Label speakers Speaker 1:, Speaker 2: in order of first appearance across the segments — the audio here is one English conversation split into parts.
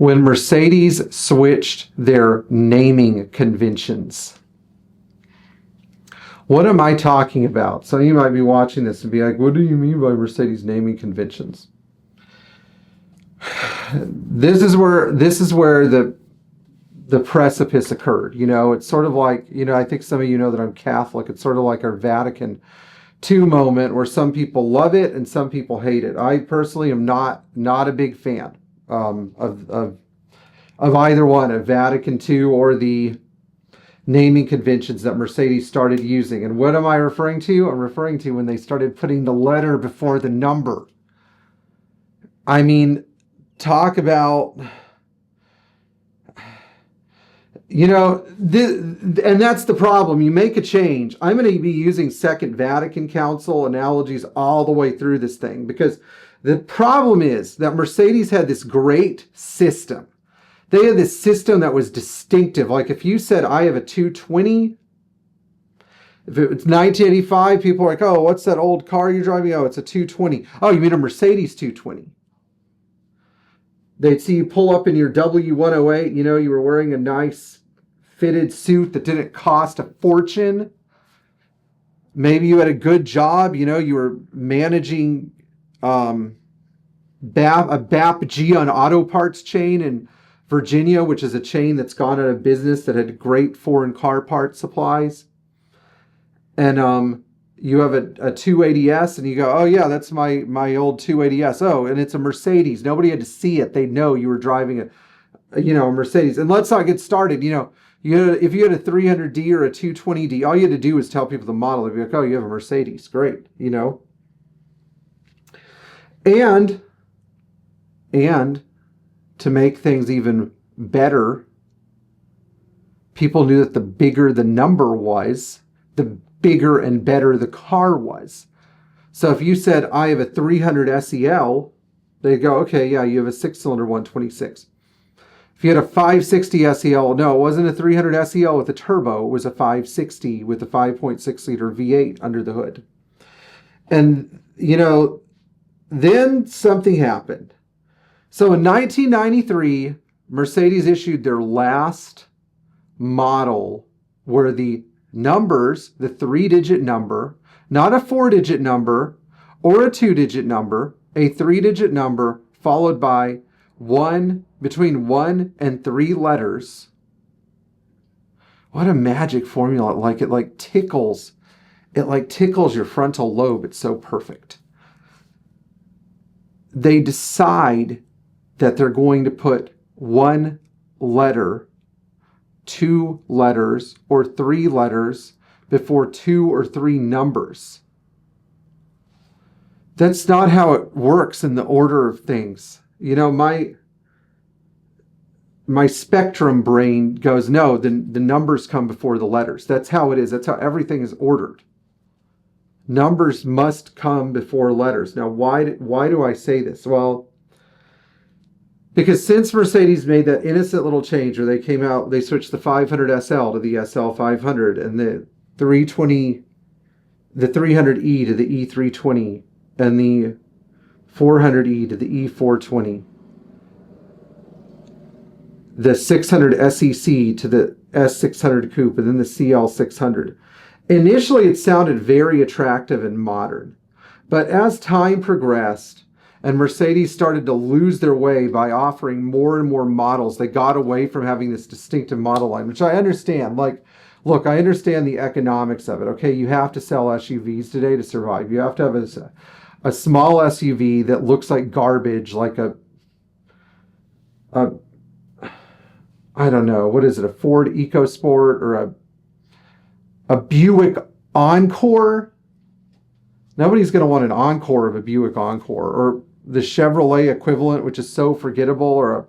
Speaker 1: when Mercedes switched their naming conventions. What am I talking about? Some of you might be watching this and be like, what do you mean by Mercedes naming conventions? This is where the precipice occurred. You know, it's sort of like, you know, I think some of you know that I'm Catholic. It's sort of like our Vatican II moment where some people love it and some people hate it. I personally am not a big fan of either one, of Vatican II or the naming conventions that Mercedes started using. And what am I referring to? I'm referring to when they started putting the letter before the number. I mean, talk about, you know, and that's the problem. You make a change. I'm going to be using Second Vatican Council analogies all the way through this thing, because the problem is that Mercedes had this great system. They had this system that was distinctive. Like if you said, I have a 220, if it was 1985, people are like, oh, what's that old car you're driving? Oh, it's a 220. Oh, you mean a Mercedes 220? They'd see you pull up in your W108, you know, you were wearing a nice fitted suit that didn't cost a fortune. Maybe you had a good job, you know, you were managing a BAP Gion auto parts chain in Virginia, which is a chain that's gone out of business that had great foreign car part supplies. And you have a 280S and you go, oh yeah, that's my old 280S. Oh, and it's a Mercedes. Nobody had to see it. They'd know you were driving a Mercedes. And let's not get started. You know, if you had a 300D or a 220D, all you had to do was tell people the model. They'd be like, oh, you have a Mercedes. Great. You know. And to make things even better, people knew that the bigger the number was, the bigger and better the car was. So if you said, I have a 300 SEL, they go, okay, yeah, you have a 6-cylinder 126. If you had a 560 SEL, no, it wasn't a 300 SEL with a turbo. It was a 560 with a 5.6 liter V8 under the hood. And, you know, then something happened. So in 1993, Mercedes issued their last model where the numbers, the 3-digit number, not a 4-digit number or a 2-digit number, a 3-digit number followed by between 1 and 3 letters. What a magic formula. It tickles your frontal lobe. It's so perfect. They decide that they're going to put 1 letter, 2 letters, or 3 letters before 2 or 3 numbers. That's not how it works in the order of things. You know, my spectrum brain goes, no, the numbers come before the letters. That's how it is. That's how everything is ordered. Numbers must come before letters. Now, why do I say this? Well, because since Mercedes made that innocent little change where they switched the 500 SL to the SL 500 and the 300E to the E320 and the 400E to the E420, the 600 SEC to the S600 Coupe, and then the CL600. Initially, it sounded very attractive and modern. But as time progressed, and Mercedes started to lose their way by offering more and more models, they got away from having this distinctive model line, which I understand. Like, look, I understand the economics of it. Okay, you have to sell SUVs today to survive. You have to have a small SUV that looks like garbage, like I don't know, what is it, a Ford EcoSport or a Buick Encore? Nobody's going to want an Encore of a Buick Encore, or the Chevrolet equivalent, which is so forgettable, or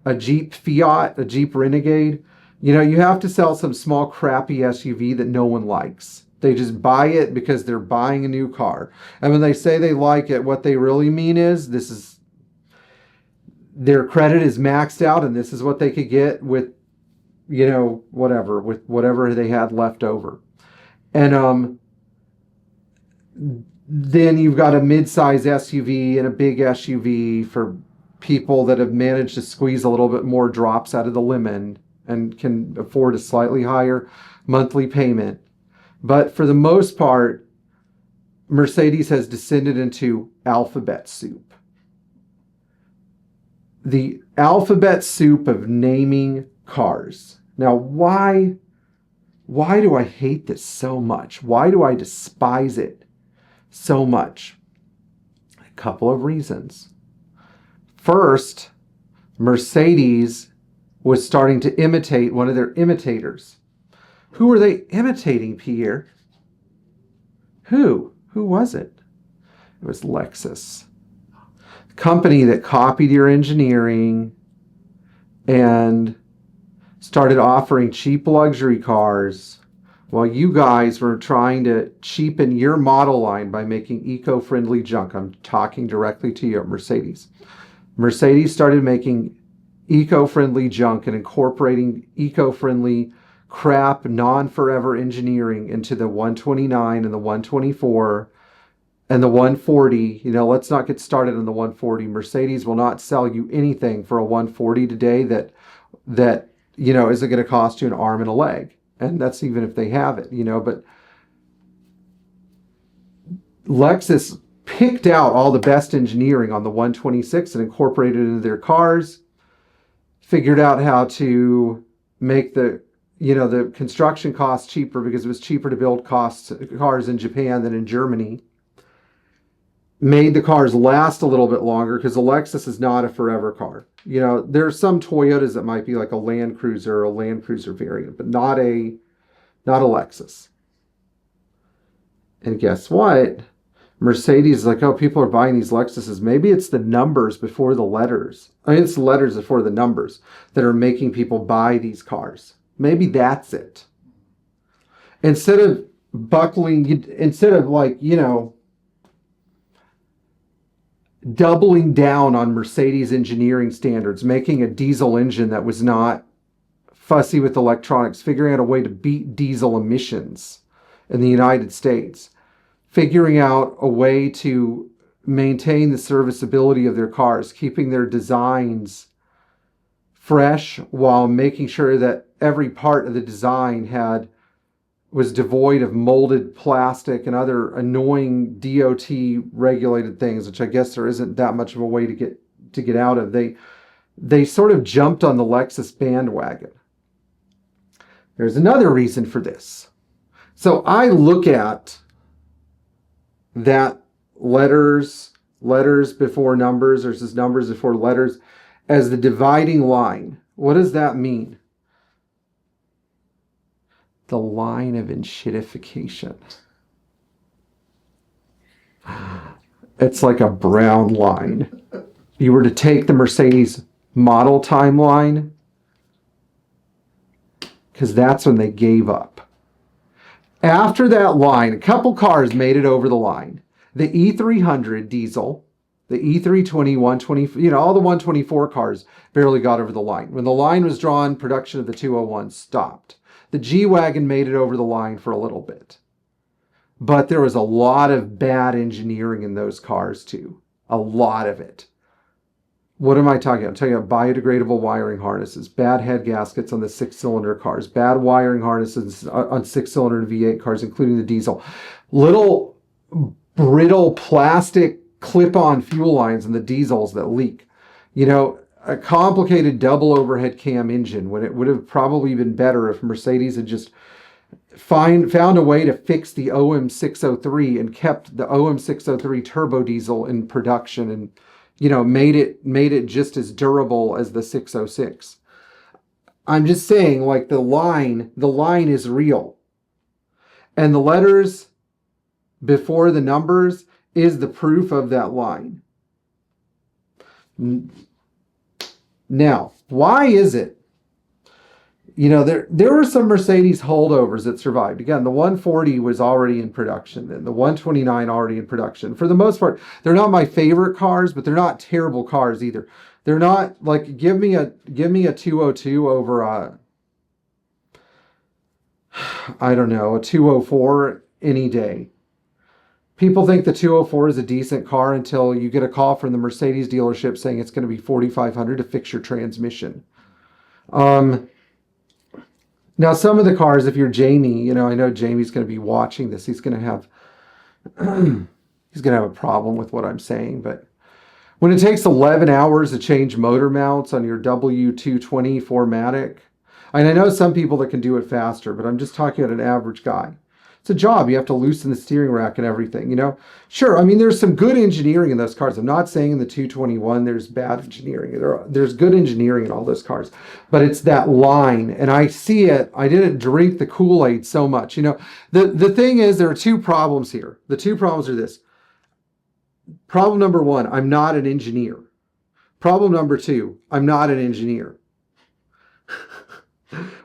Speaker 1: a Jeep Fiat, a Jeep Renegade. You know, you have to sell some small crappy SUV that no one likes. They just buy it because they're buying a new car. And when they say they like it, what they really mean is their credit is maxed out and this is what they could get with, you know, whatever they had left over. And then you've got a mid-size SUV and a big SUV for people that have managed to squeeze a little bit more drops out of the lemon and can afford a slightly higher monthly payment. But for the most part, Mercedes has descended into alphabet soup. The alphabet soup of naming cars. Now, why do I hate this so much? Why do I despise it so much? A couple of reasons. First, Mercedes was starting to imitate one of their imitators. Who were they imitating, Pierre? Who? Who was it? It was Lexus. The company that copied your engineering and started offering cheap luxury cars while you guys were trying to cheapen your model line by making eco-friendly junk. I'm talking directly to you, Mercedes. Mercedes started making eco-friendly junk and incorporating eco-friendly crap, non-forever engineering into the 129 and the 124 and the 140. You know, let's not get started on the 140. Mercedes will not sell you anything for a 140 today that you know, isn't going to cost you an arm and a leg. And that's even if they have it, you know. But Lexus picked out all the best engineering on the 126 and incorporated it into their cars, figured out how to make the construction costs cheaper because it was cheaper to build cars in Japan than in Germany. Made the cars last a little bit longer because the Lexus is not a forever car. You know, there's some Toyotas that might be like a Land Cruiser or a Land Cruiser variant, but not a Lexus. And guess what? Mercedes is like, oh, people are buying these Lexuses. Maybe it's the numbers before the letters. I mean, it's the letters before the numbers that are making people buy these cars. Maybe that's it. Instead of like, you know, doubling down on Mercedes engineering standards, making a diesel engine that was not fussy with electronics, figuring out a way to beat diesel emissions in the United States, figuring out a way to maintain the serviceability of their cars, keeping their designs fresh while making sure that every part of the design was devoid of molded plastic and other annoying DOT regulated things, which I guess there isn't that much of a way to get out of. They sort of jumped on the Lexus bandwagon. There's another reason for this. So I look at that letters before numbers versus numbers before letters as the dividing line. What does that mean? The line of enshittification. It's like a brown line. You were to take the Mercedes model timeline, because that's when they gave up. After that line, a couple cars made it over the line. The E300 diesel, the E320, 120, you know, all the 124 cars barely got over the line. When the line was drawn, production of the 201 stopped. The G-Wagon made it over the line for a little bit. But there was a lot of bad engineering in those cars too. A lot of it. What am I talking about? I'm talking about biodegradable wiring harnesses, bad head gaskets on the 6-cylinder cars, bad wiring harnesses on 6-cylinder and V8 cars, including the diesel. Little brittle plastic clip-on fuel lines in the diesels that leak. You know, a complicated double overhead cam engine when it would have probably been better if Mercedes had just found a way to fix the OM603 and kept the OM603 turbo diesel in production and, you know, made it just as durable as the 606. I'm just saying, like, the line is real. And the letters before the numbers is the proof of that line. Now, why is it? You know, there were some Mercedes holdovers that survived. Again, the 140 was already in production then. The 129 already in production. For the most part, they're not my favorite cars, but they're not terrible cars either. They're not like, give me a 202 over a 204 any day. People think the 204 is a decent car until you get a call from the Mercedes dealership saying it's going to be $4,500 to fix your transmission. Now, some of the cars, if you're Jamie, I know Jamie's going to be watching this. He's going to have he's going to have a problem with what I'm saying. But when it takes 11 hours to change motor mounts on your W220 4MATIC, and I know some people that can do it faster, but I'm just talking about an average guy. It's a job. You have to loosen the steering rack and everything, Sure, I mean, there's some good engineering in those cars. I'm not saying in the 221 there's bad engineering. There's good engineering in all those cars. But it's that line, and I see it. I didn't drink the Kool-Aid so much. The thing is, there are two problems here. The two problems are this. Problem number one, I'm not an engineer. Problem number two, I'm not an engineer.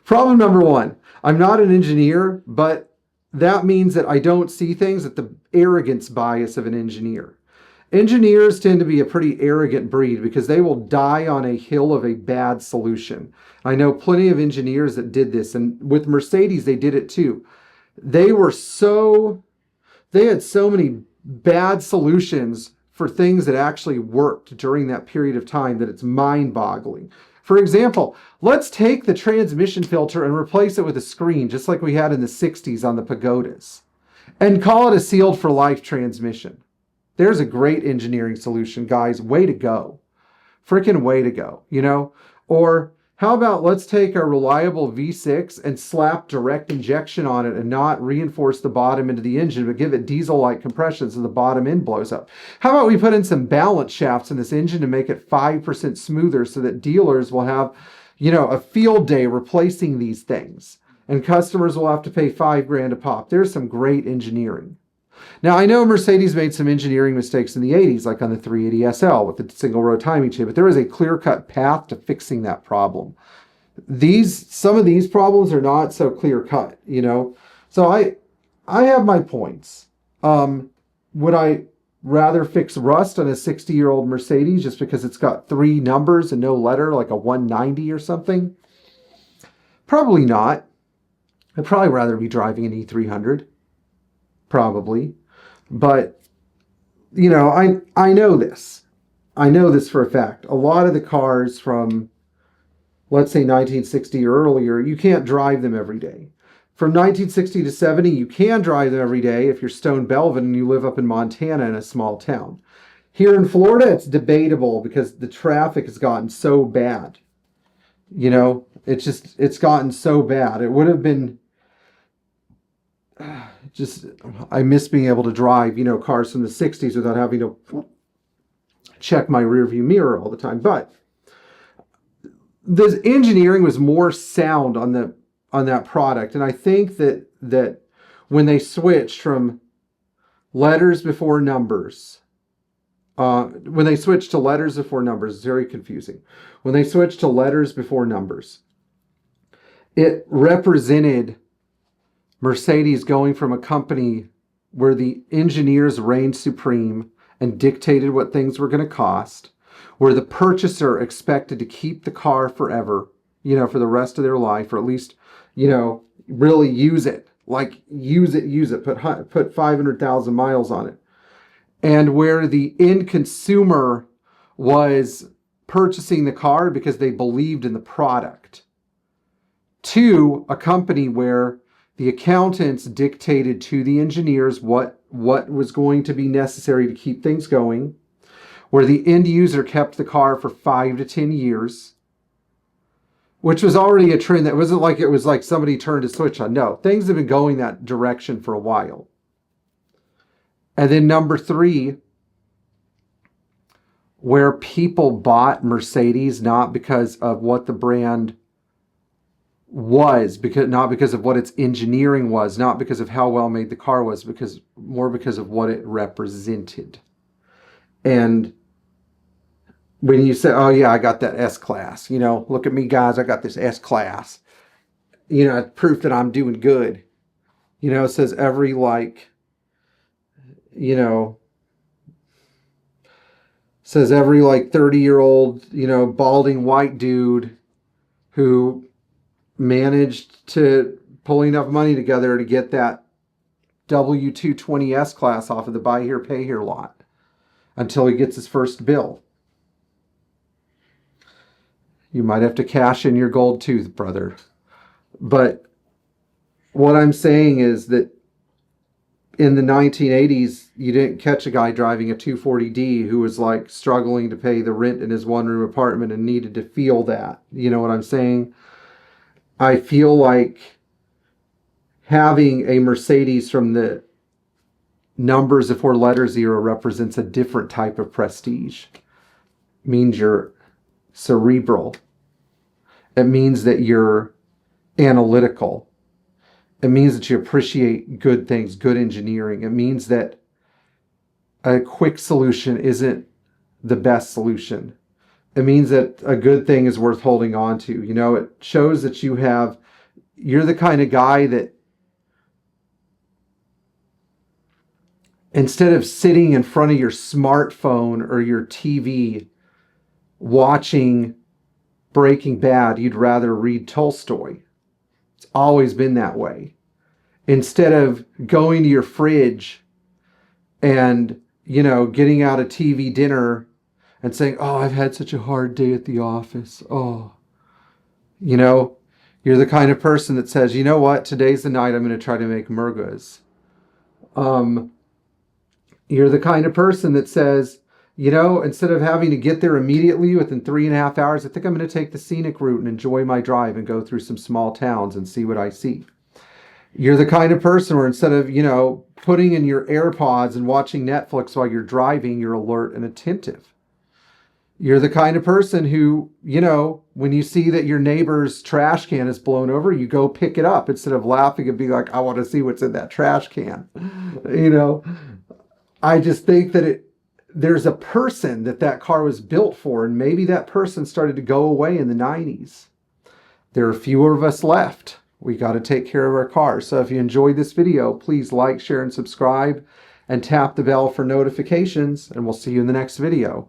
Speaker 1: Problem number one, I'm not an engineer, but that means that I don't see things at the arrogance bias of an engineer. Engineers tend to be a pretty arrogant breed because they will die on a hill of a bad solution. I know plenty of engineers that did this, and with Mercedes, they did it too. They had so many bad solutions for things that actually worked during that period of time that it's mind-boggling. For example, let's take the transmission filter and replace it with a screen, just like we had in the 60s on the Pagodas, and call it a sealed for life transmission. There's a great engineering solution, guys. Way to go. Freaking way to go, Or how about let's take a reliable V6 and slap direct injection on it and not reinforce the bottom end of the engine, but give it diesel-like compression so the bottom end blows up. How about we put in some balance shafts in this engine to make it 5% smoother so that dealers will have, a field day replacing these things, and customers will have to pay $5,000 a pop. There's some great engineering. Now, I know Mercedes made some engineering mistakes in the 80s, like on the 380 SL with the single row timing chain, but there is a clear-cut path to fixing that problem. Some of these problems are not so clear-cut, So I have my points. Would I rather fix rust on a 60-year-old Mercedes just because it's got 3 numbers and no letter, like a 190 or something? Probably not. I'd probably rather be driving an E300. Probably. But, I know this. I know this for a fact. A lot of the cars from, let's say, 1960 or earlier, you can't drive them every day. From 1960 to 70, you can drive them every day if you're Stone Belvin and you live up in Montana in a small town. Here in Florida, it's debatable because the traffic has gotten so bad. It's gotten so bad. It would have been... I miss being able to drive, cars from the 60s without having to check my rearview mirror all the time. But the engineering was more sound on that product, and I think that when they switched from letters before numbers, it's very confusing. When they switched to letters before numbers, it represented Mercedes going from a company where the engineers reigned supreme and dictated what things were going to cost, where the purchaser expected to keep the car forever, for the rest of their life, or at least, really use it, put 500,000 miles on it. And where the end consumer was purchasing the car because they believed in the product, to a company where the accountants dictated to the engineers what was going to be necessary to keep things going, where the end user kept the car for 5 to 10 years, which was already a trend. That wasn't like it was like somebody turned a switch on. No, things have been going that direction for a while. And then number 3, where people bought Mercedes not because of what the brand was, not because of what its engineering was, not because of how well made the car was, more because of what it represented. And when you say, oh yeah, I got that S-Class, look at me guys, I got this S-Class, proof that I'm doing good. It says every 30-year-old, balding white dude who managed to pull enough money together to get that W220 S-Class off of the buy here, pay here lot until he gets his first bill. You might have to cash in your gold tooth, brother. But what I'm saying is that in the 1980s, you didn't catch a guy driving a 240D who was like struggling to pay the rent in his one-room apartment and needed to feel that. You know what I'm saying? I feel like having a Mercedes from the numbers before letters era represents a different type of prestige. It means you're cerebral. It means that you're analytical. It means that you appreciate good things, good engineering. It means that a quick solution isn't the best solution. It means that a good thing is worth holding on to. You know, it shows that you're the kind of guy that instead of sitting in front of your smartphone or your TV watching Breaking Bad, you'd rather read Tolstoy. It's always been that way. Instead of going to your fridge and, you know, getting out a TV dinner and saying, oh, I've had such a hard day at the office. Oh, you know, you're the kind of person that says, you know what, today's the night I'm going to try to make mergas. You're the kind of person that says, you know, instead of having to get there immediately within 3.5 hours, I think I'm going to take the scenic route and enjoy my drive and go through some small towns and see what I see. You're the kind of person where instead of, you know, putting in your AirPods and watching Netflix while you're driving, you're alert and attentive. You're the kind of person who, you know, when you see that your neighbor's trash can is blown over, you go pick it up instead of laughing and be like, I want to see what's in that trash can. You know, I just think that there's a person that car was built for, and maybe that person started to go away in the 90s. There are fewer of us left. We got to take care of our cars. So if you enjoyed this video, please like, share, and subscribe, and tap the bell for notifications, and we'll see you in the next video.